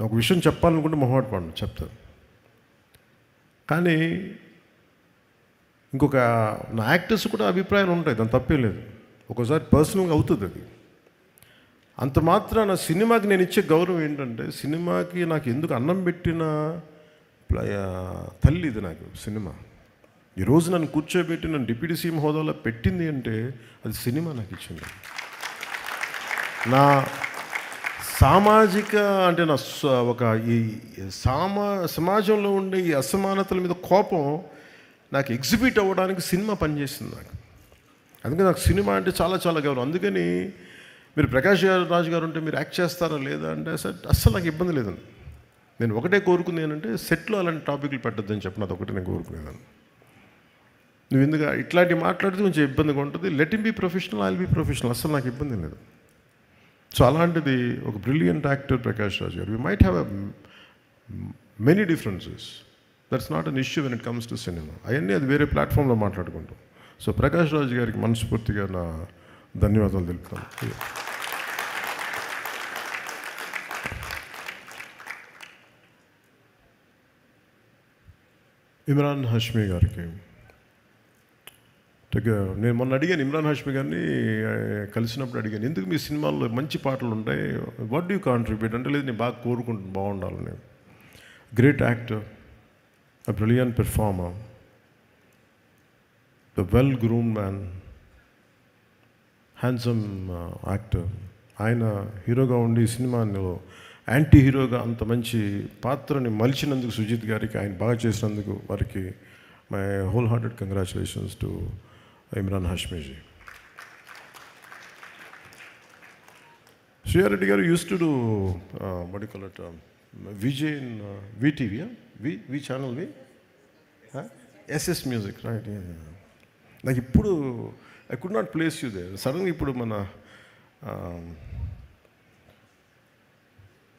ఒక విషయం చెప్పాలనుకుంటే మొహమాట పడను, చెప్తాను. కానీ ఇంకొక నా యాక్టర్స్ కూడా అభిప్రాయాలు ఉంటాయి, దాని తప్పేం లేదు. ఒక్కోసారి పర్సనల్గా అవుతుంది అది. అంత మాత్రాన సినిమాకి నేను ఇచ్చే గౌరవం ఏంటంటే, సినిమాకి నాకు ఎందుకు అన్నం పెట్టిన తల్లి ఇది నాకు సినిమా. ఈరోజు నన్ను కూర్చోబెట్టి నన్ను డిప్యూటీ సీఎం హోదాలో పెట్టింది అంటే అది సినిమా నాకు ఇచ్చింది. నా సామాజిక అంటే నా ఒక ఈ సమాజంలో ఉండే ఈ అసమానతల మీద కోపం నాకు ఎగ్జిబిట్ అవ్వడానికి సినిమా పనిచేసింది నాకు. అందుకని నాకు సినిమా అంటే చాలా చాలా గౌరవం. అందుకని మీరు ప్రకాష్ రాజు గారు ఉంటే మీరు యాక్ట్ చేస్తారా లేదా అంటే అస్సలు నాకు ఇబ్బంది లేదండి. నేను ఒకటే కోరుకుంది ఏంటంటే, సెట్లో అలాంటి టాపిక్లు పెట్టద్దని చెప్పిన అది ఒకటే నేను కోరుకునేదాన్ని. నువ్వు ఎందుకు ఇట్లాంటివి మాట్లాడితే కొంచెం ఇబ్బందిగా ఉంటుంది. Let him be professional, I will be professional. అస్సలు నాకు ఇబ్బంది లేదు. సో అలాంటిది ఒక బ్రిలియంట్ యాక్టర్ ప్రకాష్ రాజ్ గారు. We might have many differences, that's not an issue when it comes to cinema. అవన్నీ అది వేరే ప్లాట్ఫామ్లో మాట్లాడుకుంటాం. సో ప్రకాష్ రాజ్ గారికి మనస్ఫూర్తిగా నా ధన్యవాదాలు తెలుపుతాను. ఇమ్రాన్ హాష్మీ గారికి నేను మొన్న అడిగాను, ఇమ్రాన్ హాష్మీ గారిని కలిసినప్పుడు అడిగాను, ఎందుకు మీ సినిమాల్లో మంచి పాటలు ఉంటాయి, వాట్ డూ యూ కాంట్రిబ్యూట్ అంటే, లేదు నేను బాగా కోరుకుంటున్నాను బాగుండాలని. Great actor, a brilliant performer, the well groomed man, handsome actor. ఆయన హీరోగా ఉండి సినిమాలో యాంటీ హీరోగా అంత మంచి పాత్రని మలిచినందుకు సుజిత్ గారికి, ఆయన బాగా చేసినందుకు వారికి my whole hearted congratulations to Imran హాష్మీజీ. Shriya Reddy గారు use to do what you call it Vijay in VTV, we channel, SS music, right? నాకు ఇప్పుడు I could not place you there. సడన్గా ఇప్పుడు మన